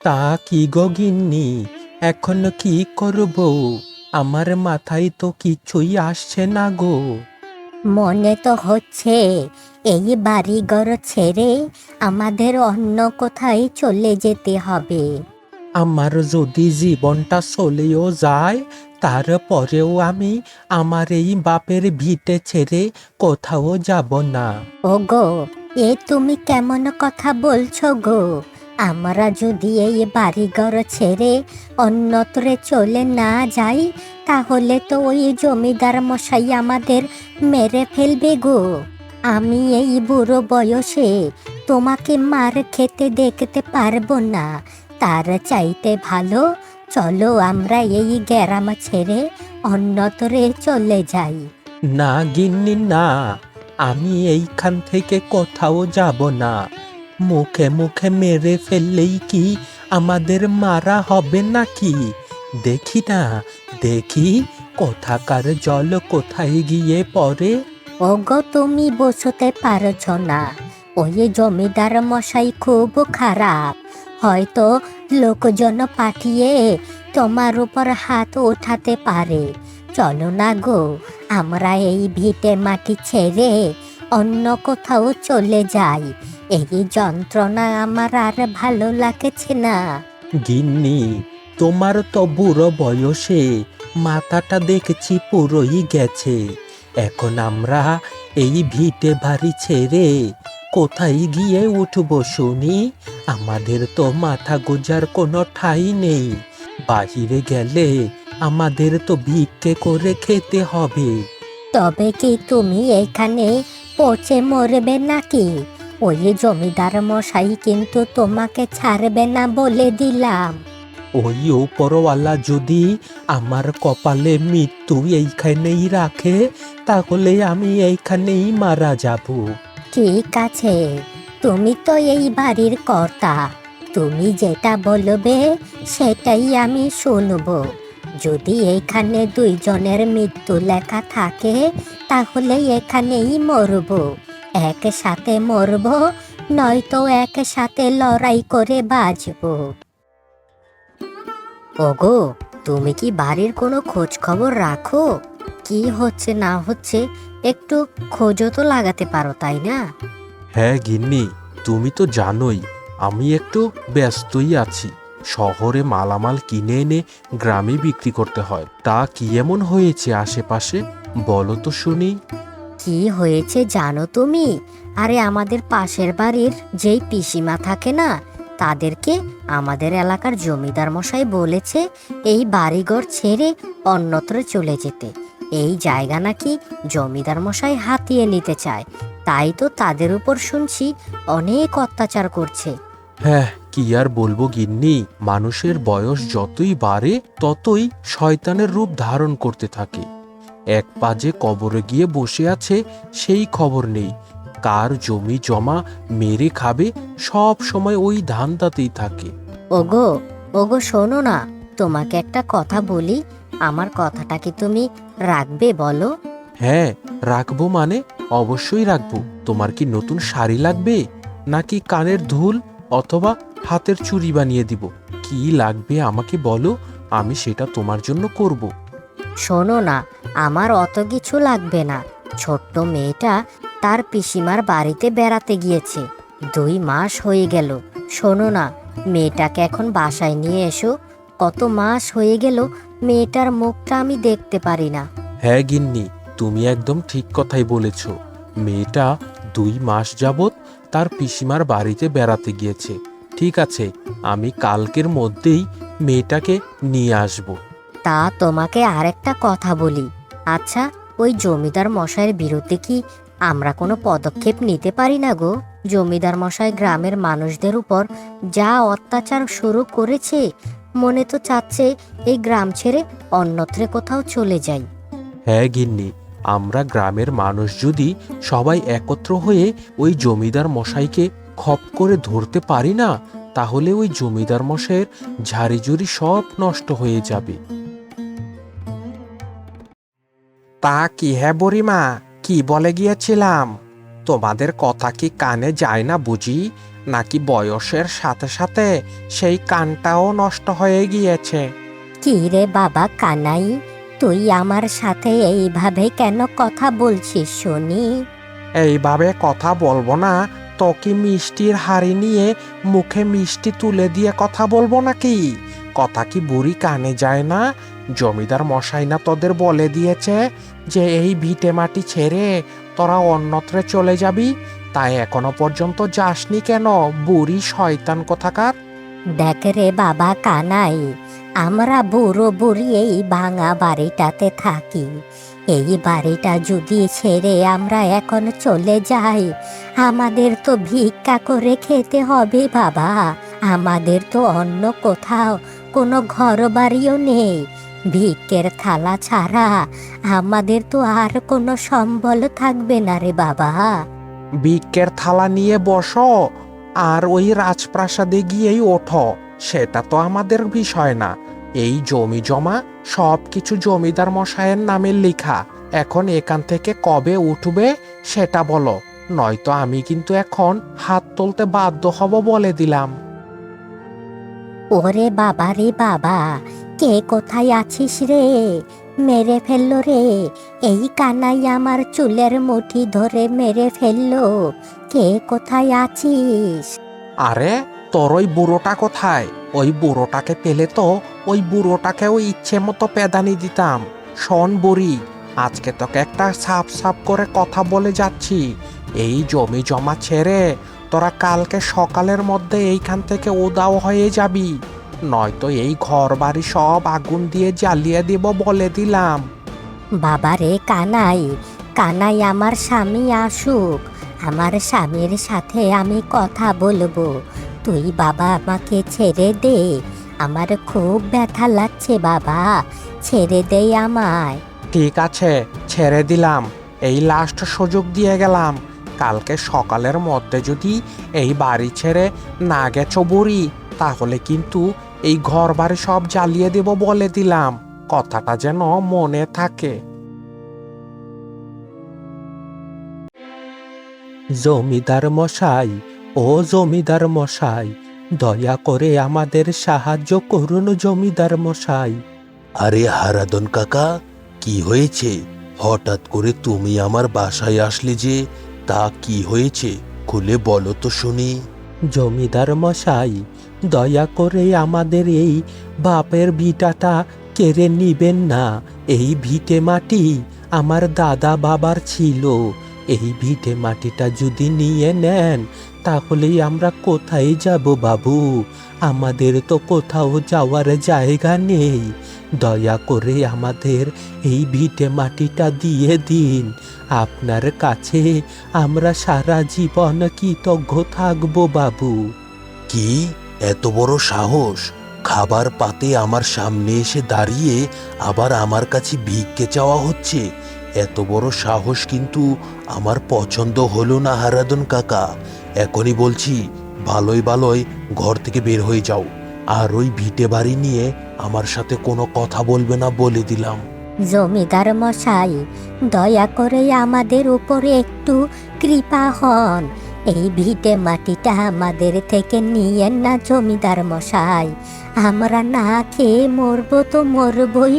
তা কি গো গিন্নি, এখন কি করব? আমার মাথায় তো কিছুই আসছে না গো। মনে তো হচ্ছে এই বাড়িঘর ছেড়ে আমাদের অন্য কোথায় চলে যেতে হবে। আমার যদি জীবনটা চলেও যায়, তারপরেও আমি আমার এই বাপের ভিটে ছেড়ে কোথাও যাব না। ওগো, এ তুমি কেমন কথা বলছো গো? আমরা যদি এই বাড়িঘর ছেড়ে অন্যত্রে চলে না যাই, তাহলে তো ওই জমিদার মশাই আমাদের মেরে ফেলবে গো। আমি এই বুড়ো বয়সে তোমাকে মার খেতে দেখতে পারবো না। তার চাইতে ভালো চলো আমরা এই গ্রাম ছেড়ে অন্যত্রে চলে যাই। না গিন্নি না, আমি এইখান থেকে কোথাও যাব না। মুখে মুখে মেরে ফেললেই কি আমাদের মারা হবে নাকি? দেখি না, দেখি কোথাকার জল কোথায় গিয়ে পড়ে। ওগো, তুমি বসতে পারছো না। ওই জমিদার মশাই খুব খারাপ, হয়তো লোকজন পাঠিয়ে তোমার উপর হাত ওঠাতে পারে। চলো না গো, আমরা এই ভিটে মাটি ছেড়ে অন্য কোথাও চলে যাই। এই যন্ত্রণা আমার আর ভালো লাগছে না। গিন্নি, তোমার তো বুড়ো বয়সে মাথাটা দেখছি পুরোই গেছে। এখন আমরা এই ভিটে বাড়ি ছেড়ে কোথায় গিয়ে উঠবো শুনি? আমাদের তো মাথা গোজার কোনো ঠাঁই নেই। বাহিরে গেলে আমাদের তো ভিক্ষে করে খেতে হবে। তবে কি তুমি এখানে পচে মরবে নাকি? ওই জমিদার মশাই কিন্তু তোমাকে ছাড়বে না বলে দিলাম। ওই উপরওয়ালা যদি আমার কপালে মৃত্যু এইখানেই রাখে, তাহলে আমি এইখানেই মারা যাব। ঠিক আছে, তুমি তো এই বাড়ির কর্তা, তুমি যেটা বলবে সেটাই আমি শুনবো। যদি এখানে দুইজনের মৃত্যু লেখা থাকে, তাহলে এখানেই মরবো। একসাথে মরবো, নয়তো একসাথে লড়াই করে বাঁচবো। ওগো, তুমি কি বাড়ির কোনো খোঁজ খবর রাখো? কি হচ্ছে না হচ্ছে একটু খোঁজও তো লাগাতে পারো, তাই না? হ্যাঁ গিন্নি, তুমি তো জানোই আমি একটু ব্যস্তই আছি। শহরে মালামাল কিনে এনে গ্রামে বিক্রি করতে হয়। তা কি এমন হয়েছে আশেপাশে, বলো তো শুনি। কি হয়েছে জানো তুমি? আরে আমাদের পাশের বাড়ির যেই পিসিমা থাকে না, তাদেরকে আমাদের এলাকার জমিদার মশাই বলেছে এই বাড়িঘর ছেড়ে অন্যত্র চলে যেতে। এই জায়গা নাকি জমিদার মশাই হাতিয়ে নিতে চায়। তাই তো তাদের উপর শুনছি অনেক অত্যাচার করছে। হ্যাঁ, কি আর বলবো গিন্নি, মানুষের বয়স যতই বাড়ে ততই শয়তানের রূপ ধারণ করতে থাকে। এক পাজে কবরে গিয়ে বসে আছে, সেই খবর নেই। কার জমি জমা মেরে খাবে, সব সময় ওই ধান্দাতেই থাকে। ওগো, ওগো শোনো না, তোমাকে একটা কথা বলি। আমার কথাটা কি তুমি রাখবে বলো? হ্যাঁ, রাখবো মানে অবশ্যই রাখবো। তোমার কি নতুন শাড়ি লাগবে, নাকি কানের দুল, অথবা হাতের চুড়ি বানিয়ে দিব? কি লাগবে আমাকে বলো, আমি সেটা তোমার জন্য করব। শোনো না, আমার অত কিছু লাগবে না। ছোট্ট মেয়েটা তার পিসিমার বাড়িতে বেড়াতে গিয়েছে, 2 মাস হয়ে গেল। শোনো না, মেয়েটাকে এখন বাসায় নিয়ে এসো। কত মাস হয়ে গেল মেয়েটার মুখটা আমি দেখতে পারি না। হ্যাঁ গিন্নি, তুমি একদম ঠিক কথাই বলেছ। মেয়েটা 2 মাস যাবত তার পিসিমার বাড়িতে বেড়াতে গিয়েছে। ঠিক আছে, আমি কালকের মধ্যেই মেয়েটাকে নিয়ে আসব। তা তোমাকে আরেকটা কথা বলি। আচ্ছা, ওই জমিদার মশাইয়ের বিরুদ্ধে কি আমরা কোনো পদক্ষেপ নিতে পারি না গো? জমিদার মশাই গ্রামের মানুষদের উপর যা অত্যাচার শুরু করেছে, মনে তো চাচ্ছে এই গ্রাম ছেড়ে অন্যত্র কোথাও চলে যাই। হ্যাঁ গিন্নি, আমরা গ্রামের মানুষ যদি সবাই একত্র হয়ে ওই জমিদার মশাইকে খপ করে ধরতে পারি না, তাহলে ওই জমিদার মশাইয়ের ঝাড়িঝুড়ি সব নষ্ট হয়ে যাবে। তা কি হ্যাঁ বুড়িমা, কি বলে গিয়েছিলাম? তোমাদের কথা কি কানে যায় না বুঝি? নাকি বয়সের সাথে সাথে সেই কানটাও নষ্ট হয়ে গিয়েছে? কি রে বাবা কানাই, তুই আমার সাথে এইভাবে কেন কথা বলছিস শুনি? এইভাবে কথা বলবো না তো কি মিষ্টির হাড়ি নিয়ে মুখে মিষ্টি তুলে দিয়ে কথা বলবো নাকি? কথা কি বুড়ি কানে যায় না? জমিদার মশাই না তোদের বলে দিয়েছে যে এই ভিটে মাটি ছেড়ে তোরা অন্যত্রে চলে যাবি? তাই এখনো পর্যন্ত যাসনি কেন, বুড়ি শয়তান কোথাকার? দেখ রে বাবা কানাই, আমরা বুড়ো বুড়ি এই ভাঙা বাড়িটাতে থাকি। এই বাড়িটা যদি ছেড়ে আমরা এখন চলে যাই, আমাদের তো ভিক্ষা করে খেতে হবে বাবা। আমাদের তো অন্য কোথাও কোনো ঘর বাড়িও নেই। ভিক্ষের থালা ছাড়া আমাদের তো আর কোনো সম্বল থাকবে না রে বাবা। ভিক্ষের থালা নিয়ে বসো আর ওই রাজপ্রাসাদে গিয়েই ওঠো, সেটা তো আমাদের বিষয় না। এই জমি জমা সব কিছু জমিদার মশাইয়ের নামে লেখা। এখন এখান থেকে কবে উঠবে সেটা বলো, নয়তো আমি কিন্তু এখন হাত তুলতে বাধ্য হব বলে দিলাম। ওরে বাবা রে বাবা, কে কোথায় আছিস রে? মেরে ফেললো রে, এই কানাই আমার চুলের মুঠি ধরে মেরে ফেললো। কে কোথায় আছিস? আরে তোর ওই বুড়োটা কোথায়? ওই বুড়োটাকে পেলে তো ওই বুড়োটাকেও ইচ্ছে মতো পেদানি দিতাম। শোন বুড়ি, আজকে তোকে একটা সাপ সাপ করে কথা বলে যাচ্ছি। এই জমি জমা ছেড়ে তোরা কালকে সকালের মধ্যে এইখান থেকে উধাও হয়ে যাবি, নয়তো এই ঘর বাড়ি সব আগুন দিয়ে জ্বালিয়ে দিব বলে দিলাম। বাবা রে কানাই, কানাই আমার স্বামী আসুক, আমার স্বামীর সাথে আমি কথা বলবো। তুই বাবা আমাকে ছেড়ে দে, আমার খুব ব্যথা লাগছে বাবা, ছেড়ে দে আমায়। ঠিক আছে, ছেড়ে দিলাম, এই লাস্ট সুযোগ দিয়ে গেলাম। কালকে সকালের মধ্যে যদি এই বাড়ি ছেড়ে না গেছো বুড়ি, তাহলে কিন্তু এই ঘর বাড়ি সব জ্বালিয়ে দেব বলে দিলাম, কথাটা যেন মনে থাকে। জমিদার মশাই, ও জমিদার মশাই, দয়া করে আমাদের সাহায্য করুন জমিদার মশাই। আরে হারাদন কাকা, কি হয়েছে? হঠাৎ করে তুমি আমার বাসায় আসলে যে, তা কি হয়েছে খুলে বলো তো শুনি। জমিদার মশাই, দয়া করে আমাদের এই বাপের ভিটাটা কেড়ে নিবেন না। এই ভিটে মাটি আমার দাদা বাবার ছিল। এই ভিটে মাটিটা যদি নিয়ে নেন, তাহলেই আমরা কোথায় যাব বাবু? আমাদের তো কোথাও যাওয়ার জায়গা নেই। দয়া করে আমাদের এই ভিটে মাটিটা দিয়ে দিন। আপনার কাছে আমরা সারা জীবন কৃতজ্ঞ থাকবো বাবু। কি এত বড় সাহস? খাবার পাতে আমার সামনে এসে দাঁড়িয়ে আবার আমার কাছে ভিক্ষে চাওয়া হচ্ছে? এত বড় সাহস কিন্তু আমার পছন্দ হলো না হারাদন কাকা। এখনই বলছি, ভালোই ভালোই ঘর থেকে বের হয়ে যাও, আর ওই ভিটে বাড়ি নিয়ে আমার সাথে কোনো কথা বলবে না বলে দিলাম। জমিদার মশাই, দয়া করে আমাদের উপরে একটু কৃপা হন। এই ভিটে মাটিটা আমাদের থেকে নিয়েন না জমিদার মশাই। আমরা না খেয়ে মরবো তো মরবই,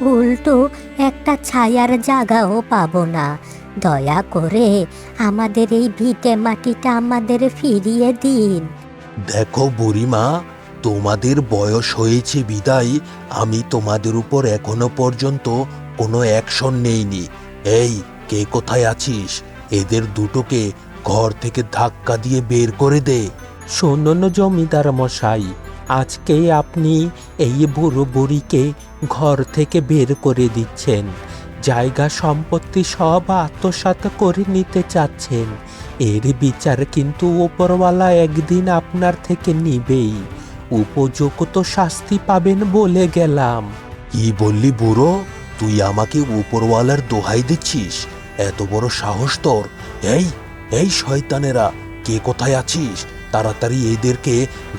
উল্টো একটা ছায়ার জায়গাও পাবো না। দয়া করে আমাদের এই ভিটে মাটিটা আমাদের ফিরিয়ে দিন। দেখো বুড়িমা, তোমাদের বয়স হয়েছে বিদায় আমি তোমাদের উপর এখনো পর্যন্ত কোনো অ্যাকশন নেইনি। এই, কে কোথায় আছিস? এদের দুটোকে ঘর থেকে ধাক্কা দিয়ে বের করে দে। শুনুন জমিদার মশাই, আজকে আপনি এই বুড়ো বুড়িকে ঘর থেকে বের করে দিচ্ছেন, জায়গা সম্পত্তি সব আত্মসাৎ করে নিতে চাচ্ছেন। এর বিচার কিন্তু ওপরওয়ালা একদিন আপনার থেকে নিবেই। উপযুক্ত শাস্তি পাবেন বলে গেলাম। কি বললি বুড়ো? তুই আমাকে উপরওয়ালার দোহাই দিচ্ছিস? এত বড় সাহস তোর! এই এই শয়তানেরা, কে কোথায় আছিস? তাড়াতাড়ি এদেরকে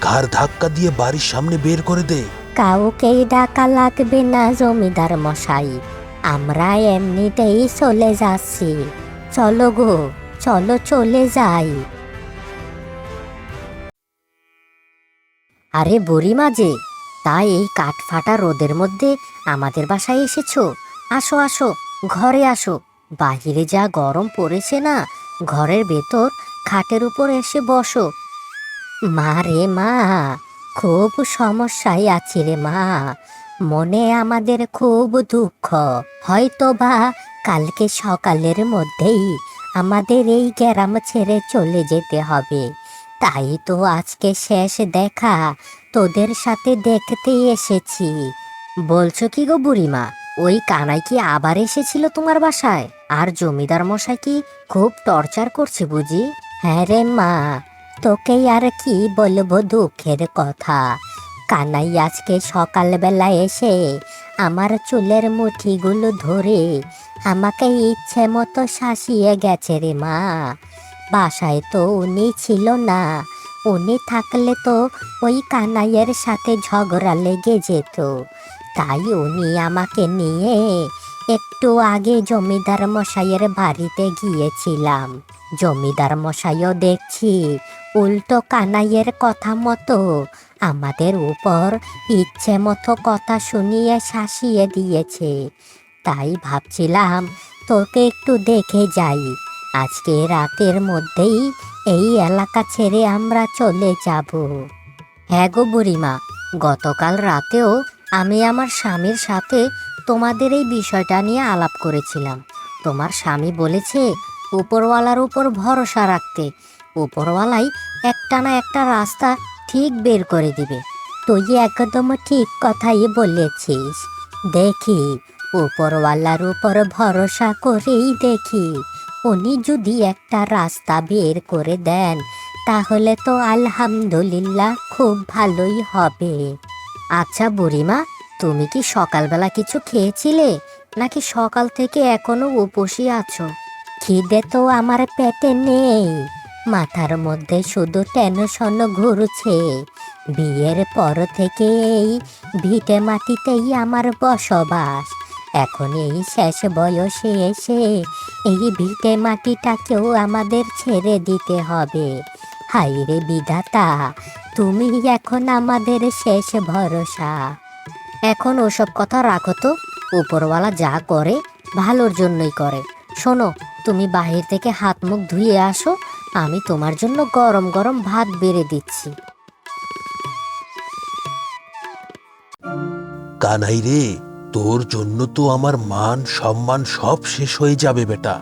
ঘাড় ধাক্কা দিয়ে বাড়ির সামনে বের করে দে। কাউকেই ডাকা লাগবে না জমিদার মশাই, আমরা এমনিতেই চলে যাচ্ছি। চলো গো, চলো চলে যাই। আরে বুড়িমা যে, তাই এই কাঠ ফাটা রোদের মধ্যে আমাদের বাসায় এসেছো? আসো আসো, ঘরে আসো। বাহিরে যা গরম পড়েছে না, ঘরের ভেতর খাটের উপর এসে বসো। মা রে মা, খুব সমস্যায় আছি রে মা। মনে আমাদের খুব দুঃখ। হয়তো বা কালকে সকালের মধ্যেই আমাদের এই গ্রাম ছেড়ে চলে যেতে হবে। তাই তো আজকে শেষ দেখা, তোদের সাথে দেখতে এসেছি। বলছো কি গো বুড়িমা, ওই কানাই কি আবার এসেছিল তোমার বাসায়? আর জমিদার মশাই কি খুব টর্চার করছে বুঝি? হ্যাঁ রে মা, তোকে আর কি বলবো দুঃখের কথা। কানাই আজকে সকালবেলা এসে আমার চুলের মুঠিগুলো ধরে আমাকে ইচ্ছে মতো শাসিয়ে গেছে রে মা। বাসায় তো উনি ছিল না, উনি থাকলে তো ওই কানাইয়ের সাথে ঝগড়া লেগে যেত। তাই উনি আমাকে নিয়ে একটু আগে জমিদার মশাইয়ের বাড়িতে গিয়েছিলাম। জমিদার মশাইও দেখছি উল্টো কানাইয়ের কথা মতো আমাদের উপর ইচ্ছে মতো কথা শুনিয়ে শাসিয়ে দিয়েছে। তাই ভাবছিলাম তোকে একটু দেখে যাই। আজকে রাতের মধ্যেই এই এলাকা ছেড়ে আমরা চলে যাব। হ্যাঁ গো বুড়িমা, গতকাল রাতেও আমি আমার স্বামীর সাথে তোমাদের এই বিষয়টা নিয়ে আলাপ করেছিলাম। তোমার স্বামী বলেছে উপরওয়ালার উপর ভরসা রাখতে। উপরওয়ালাই একটা না একটা রাস্তা ঠিক বের করে দিবে। তুই একদম ঠিক কথাই বলেছিস। দেখি, উপরওয়ালার উপর ভরসা করেই দেখি। উনি যদি একটা রাস্তা বের করে দেন, তাহলে তো আলহামদুলিল্লাহ খুব ভালোই হবে। আচ্ছা বুড়িমা, তুমি কি সকালবেলা কিছু খেয়েছিলে, নাকি সকাল থেকে এখনো উপোসই আছো? খিদে তো আমার পেটে নেই, মাথার মধ্যে শুধু টেনশন ঘুরছে। বিয়ের পর থেকে এই ভিটে মাটিতেই আমার বসবাস। এখন এই শেষ বয়সে এসে এই ভিটে মাটিটাকেও আমাদের ছেড়ে দিতে হবে। হায়রে বিধাতা, তুমি এখন আমাদের শেষ ভরসা। এখন ওসব কথা রাখো তো, উপরওয়ালা যা করে ভালোর জন্যই করে। শোনো, তুমি বাহির থেকে হাত মুখ ধুয়ে আসো, আমি তোমার জন্য গরম গরম ভাত বেড়ে দিচ্ছি। কানাই রে, তোর জন্য তো আমার মান সম্মান সব শেষ হয়ে যাবে বেটা।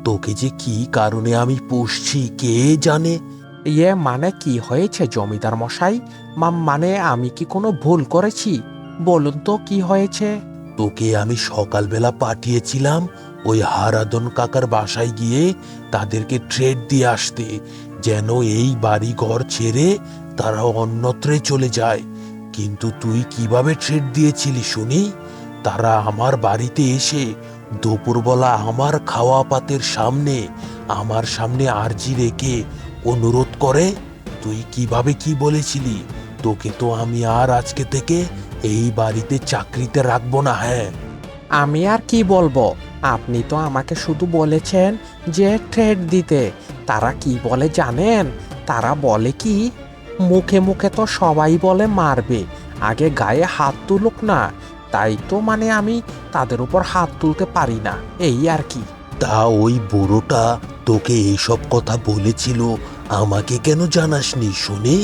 তোকে যে কি কারণে আমি পুষছি কে জানে। মানে কি হয়েছে জমিদার মশাই? মানে আমি কি কোনো ভুল করেছি? বলুন তো কি হয়েছে? তোকে আমি সকালবেলা পাঠিয়েছিলাম ওই হারাদন কাকার বাসায় গিয়ে তাদেরকে ট্রেড দিয়ে আসতে, যেন এই বাড়ি ঘর ছেড়ে তারা অন্যত্রে চলে যায়। কিন্তু তুই কিভাবে ট্রেড দিয়েছিলি শুনি? তারা আমার বাড়িতে এসে দুপুরবেলা আমার খাওয়া পাতের সামনে আমার সামনে আর্জি রেখে অনুরোধ করে। তুই কিভাবে কি বলেছিলি? তোকে তো আমি আর আজকে থেকে এই বাড়িতে চাকরিতে রাখবো না। হ্যাঁ, আমি আর কি বলবো? আপনি তো আমাকে শুধু বলেছেন যে ট্রেড দিতে। তারা কি বলে জানেন? তারা বলে কি, মুখে মুখে তো সবাই বলে মারবে, আগে গায়ে হাত তুলুক না। তাই তো আমি তাদের উপর হাত তুলতে পারি না, এই আর কি। তা ওই বুড়োটা তোকে এইসব কথা বলেছিল, আমাকে কেন জানাসনি শুনি?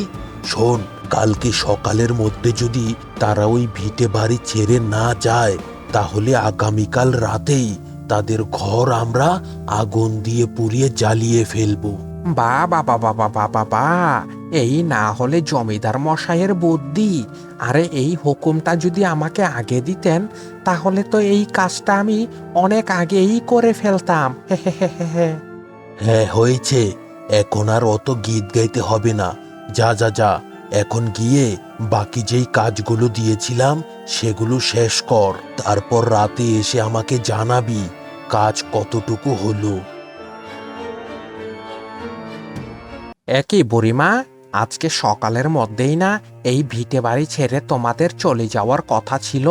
শোন, কালকে সকালের মধ্যে যদি তারা ওই ভিটে বাড়ি ছেড়ে না যায়, তাহলে আগামীকাল রাতেই তাদের ঘর আমরা আগুন দিয়ে পুড়িয়ে জ্বালিয়ে ফেলবো। বা বাবা বাবা বাবা বা, এই না হলে জমিদার মশাইয়ের বুদ্ধি। আরে এই হুকুমটা যদি আমাকে আগে দিতেন, তাহলে তো এই কাজটা আমি অনেক আগেই করে ফেলতাম। হে হে হে হে হে। হ্যাঁ হয়েছে, এখন আর অত গীত গাইতে হবে না। যা যা যা, এখন গিয়ে বাকি যেই কাজগুলো দিয়েছিলাম সেগুলো শেষ কর। তারপর রাতে এসে আমাকে জানাবি কাজ কতটুকু হলো। একই বুড়িমা, আজকে সকালের মধ্যেই না এই ভিটে বাড়ি ছেড়ে তোমাদের চলে যাওয়ার কথা ছিল,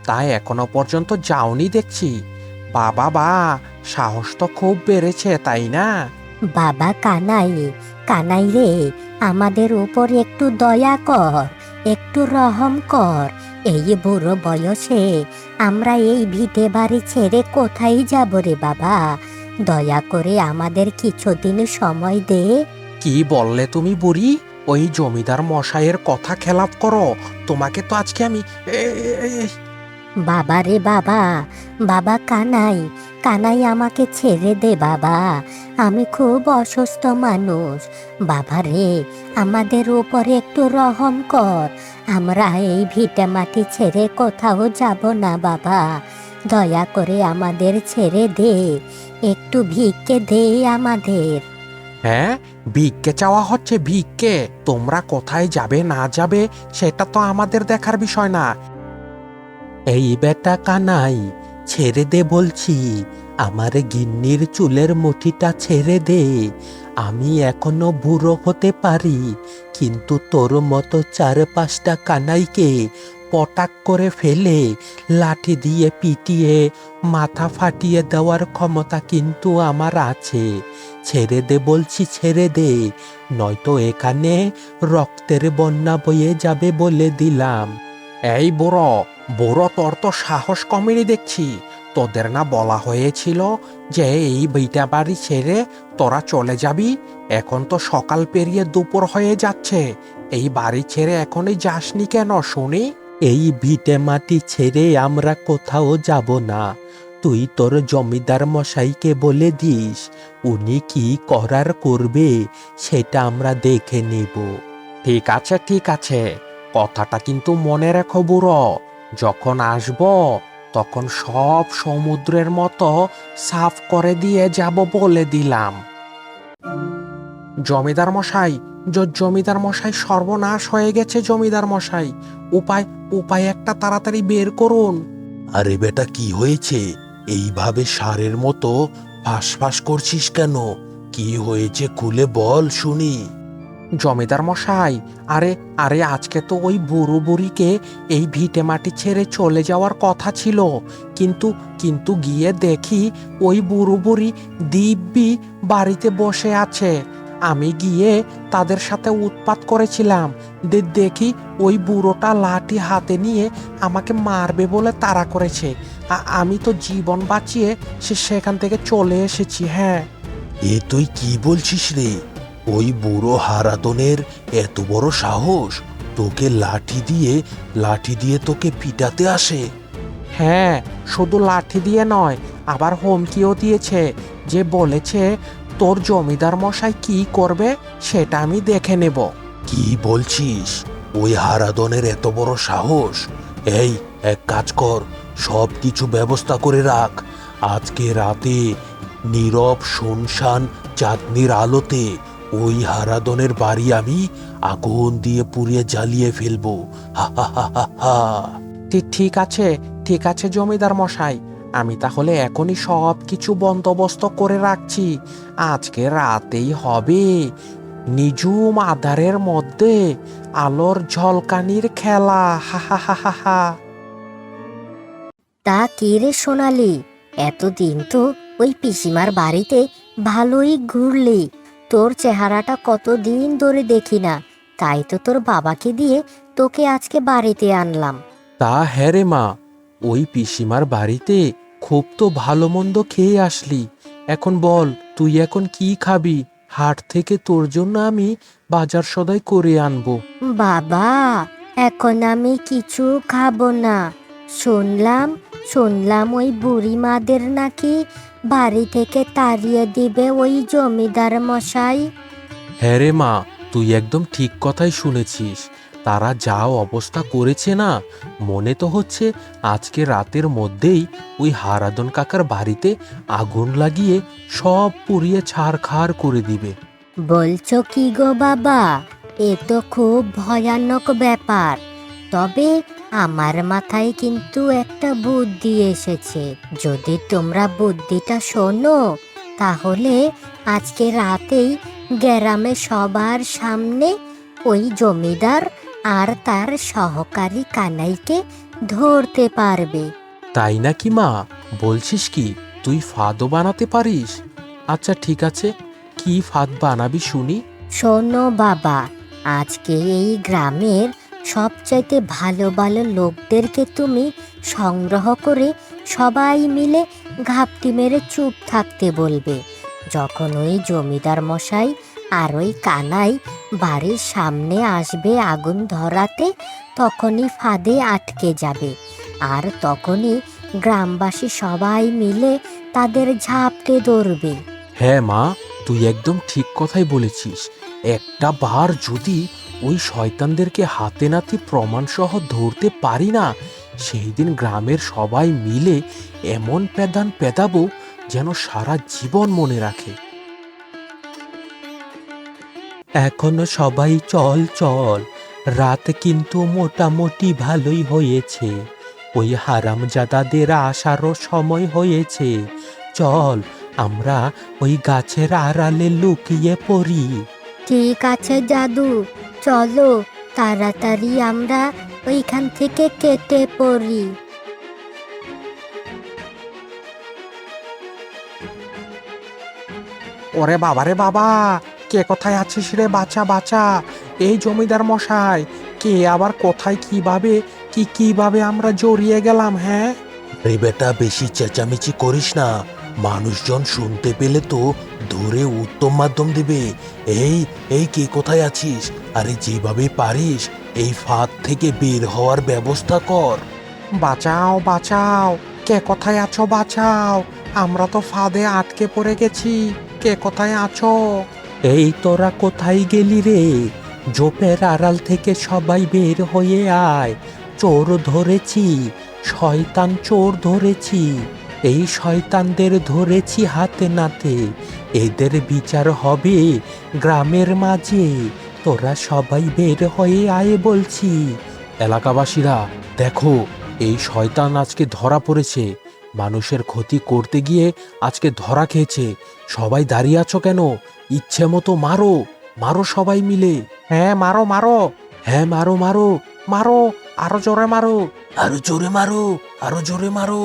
তাই এখনো পর্যন্ত যাওনি দেখছি। বাবা বা, সাহস তো খুব বেড়েছে, তাই না? বাবা কানাই, কানাই রে, আমাদের উপর একটু দয়া কর। একটু রহম কর। এই বুড়ো বয়সে আমরা এই ভিটে বাড়ি ছেড়ে কোথায় যাব রে বাবা? দয়া করে আমাদের কিছুদিন সময় দে। কি বললে তুমি বুড়ি? ওই জমিদার মশাইয়ের কথা খেলাপ করো। তোমাকে তো আজকে আমি বাবা রে বাবা, বাবা কানাই, কানাই আমাকে ছেড়ে দে বাবা। আমি খুব অসুস্থ মানুষ। বাবা রে, আমাদের উপরে একটু রহম কর। আমরা এই ভিটে মাটি ছেড়ে কোথাও যাব না বাবা। দয়া করে আমাদের ছেড়ে দে, একটু ভিক্ষে দে আমাদের। হ্যাঁ, ভিক্ষে চাওয়া হচ্ছে ভিক্ষে। তোমরা কোথায় যাবে না যাবে সেটা তো আমাদের দেখার বিষয় না। এই বেটা কানাই, ছেড়ে দে বলছি। আমার গিন্নির চুলের মুঠিটা ছেড়ে দে। আমি এখনো বুড়ো হতে পারি, কিন্তু তোর মতো 4-5টা কানাইকে পটাক করে ফেলে লাঠি দিয়ে পিটিয়ে মাথা ফাটিয়ে দেওয়ার ক্ষমতা কিন্তু আমার আছে। ছেড়ে দে বলছি, ছেড়ে দে, নয়তো এখানে রক্তের বন্যা বয়ে যাবে বলে দিলাম। এই বুড়ো, বুড়ো, তোর তো সাহস কমেনি দেখছি। তোদের না বলা হয়েছিল যে এই ভিটা বাড়ি ছেড়ে তোরা চলে যাবি? এখন তো সকাল পেরিয়ে দুপুর হয়ে যাচ্ছে। এই বাড়ি ছেড়ে এখনই যাসনি কেন শুনি? এই ভিটে মাটি ছেড়ে আমরা কোথাও যাব না। তুই তোর জমিদার মশাইকে বলে দিস, উনি কি করার করবে সেটা আমরা দেখে নেব। ঠিক আছে, ঠিক আছে, কথাটা কিন্তু মনে রেখো বুড়ো। যখন আসব তখন সব সমুদ্রের মতো সাফ করে দিয়ে যাব বলে দিলাম। জমিদার মশাই, জমিদার মশাই, সর্বনাশ হয়ে গেছে জমিদার মশাই। উপায়, উপায় একটা তাড়াতাড়ি বের করুন। আরে বেটা, কি হয়েছে? এইভাবে ষাঁড়ের মতো ফাঁস করছিস কেন? কি হয়েছে খুলে বল শুনি। জমিদার মশাই, আরে আরে আজকে তো ওই বুড়ো বুড়িকে এই ভিটে মাটি ছেড়ে চলে যাওয়ার কথা ছিল, কিন্তু কিন্তু গিয়ে দেখি ওই বুড়ো বুড়ি দিব্যি বাড়িতে বসে আছে। আমি গিয়ে তাদের সাথে উৎপাত করেছিলাম। দেখি ওই বুড়োটা লাঠি হাতে নিয়ে আমাকে মারবে বলে তাড়া করেছে। আমি তো জীবন বাঁচিয়ে সেখান থেকে চলে এসেছি। হ্যাঁ। এ তুই কি বলছিস রে? ওই বুড়ো হারাদনের এত বড় সাহস তোকে লাঠি দিয়ে তোকে পিটাতে আসে? হ্যাঁ, শুধু লাঠি দিয়ে নয়, আবার হুমকিও দিয়েছে, যে বলেছে তোর জমিদার মশাই কি করবে সেটা আমি দেখে নেব। কি বলছিস? ওই হারাদনের এত বড় সাহস? এই, এক কাজ কর, সব কিছু ব্যবস্থা করে রাখ। আজকে রাতে নীরব শুনশান চাঁদনির আলোতে ওই হারাদনের বাড়ি আমি আগুন দিয়ে পুড়িয়ে জ্বালিয়ে ফেলবো। হা হা হা হা হা। ঠিক আছে, ঠিক আছে জমিদার মশাই, আমি তাহলে এখনই সব কিছু বন্দোবস্ত করে রাখছি। আজকে রাতেই হবে নিঝুম আধারের মধ্যে আলোর ঝলকানির খেলা। হা হা হা হা হা। তা কি রে সোনালি, এতদিন তো ওই পিসিমার বাড়িতে ভালোই ঘুরলি। তোর চেহারাটা কতদিন ধরে দেখি না, তাই তো তোর বাবাকে দিয়ে তোকে আজকে বাড়িতে আনলাম। তা হ্যাঁ রে মা, ওই পিসিমার বাড়িতে খুব তো ভালো মন্দ খেয়ে আসলি। এখন বল, তুই এখন কি খাবি? হাট থেকে তোর জন্য আমি বাজার সদাই করে আনবো। বাবা, এখন আমি কিছু খাবো না। শুনলাম শুনলাম ওই বুড়ি মাদের নাকি বাড়ি থেকে তাড়িয়ে দিবে ওই জমিদার মশাই। হ্যাঁ রে মা, তুই একদম ঠিক কথাই শুনেছিস। তারা যা অবস্থা করেছে না, মনে তো হচ্ছে আজকে রাতের মধ্যেই ওই হারাদন কাকার বাড়িতে আগুন লাগিয়ে সব পুড়িয়ে ছারখার করে দিবে। বলছো কি গো বাবা? এ তো খুব ভয়ানক ব্যাপার। তবে আমার মাথায় কিন্তু একটা বুদ্ধি এসেছে। যদি তোমরা বুদ্ধিটা শোনো, তাহলে আজকে রাতেই গ্রামে সবার সামনে ওই জমিদার আর তার সহকারী কানাইকে ধরতে পারবে। তাই নাকি মা? বলছিস কি তুই ফাঁদও বানাতে পারিস? আচ্ছা ঠিক আছে, কি ফাঁদ বানাবি শুনি। শোনো বাবা, আজকে এই গ্রামের সবচাইতে ভালো ভালো লোকদেরকে তুমি সংগ্রহ করে সবাই মিলে ঘাপটি মেরে চুপ থাকতে বলবে। যখন ওই জমিদার মশাই আর ওই কানাই বাড়ির সামনে আসবে আগুন ধরাতে, তখনই ফাঁদে আটকে যাবে। আর তখনই গ্রামবাসী সবাই মিলে তাদের ঝাপটে ধরবে। হ্যাঁ মা, তুই একদম ঠিক কথাই বলেছিস। একটা বার যদি ওই শয়তানদেরকে হাতে নাতে প্রমাণসহ ধরতে পারি না, সেই দিন গ্রামের সবাই মিলে এমন প্যাদান পেদাবো যেন সারা জীবন মনে রাখে। এখনো সবাই চল চল, রাত কিন্তু মোটামুটি ভালোই হয়েছে। ওই হারামজাদাদের আসারও সময় হয়েছে। চল, আমরা ওই গাছের আড়ালে লুকিয়ে পড়ি। ঠিক আছে জাদু, চলো তাড়াতাড়ি আমরা ওইখান থেকে কেটে পড়ি। ওরে বাবা রে বাবা, কে কোথায় আছিস রে? বাঁচা বাঁচা! এই জমিদার মশাই, কে আবার কোথায় কিভাবে আমরা জড়িয়ে গেলাম? হ্যাঁ রে বেটা, বেশি চেঁচামেচি করিস না। মানুষজন শুনতে পেলে তো ধরে উত্তম মাধ্যম দেবে। এই এই কে কোথায় আছিস? আরে যেভাবে পারিস এই ফাঁদ থেকে বের হওয়ার ব্যবস্থা কর। বাঁচাও বাঁচাও, কে কোথায় আছো? বাঁচাও, আমরা তো ফাঁদে আটকে পড়ে গেছি। কে কোথায় আছো? এই তোরা কোথায় গেলি রে? জোপের আড়াল থেকে সবাই বের হয়ে আয়। চোর ধরেছি, শয়তান চোর ধরেছি। এই শয়তানদের ধরেছি হাতে নাতে। এদের বিচার হবে গ্রামের মাঝে। তোরা সবাই বের হয়ে আয় বলছি। এলাকাবাসীরা দেখো, এই শয়তান আজকে ধরা পড়েছে। মানুষের ক্ষতি করতে গিয়ে আজকে ধরা খেয়েছে। সবাই দাঁড়িয়ে আছো কেন? ইচ্ছে মতো মারো, মারো সবাই মিলে। হ্যাঁ মারো মারো, হ্যাঁ মারো মারো মারো, আরো জোরে মারো, আরো জোরে মারো, আরো জোরে মারো।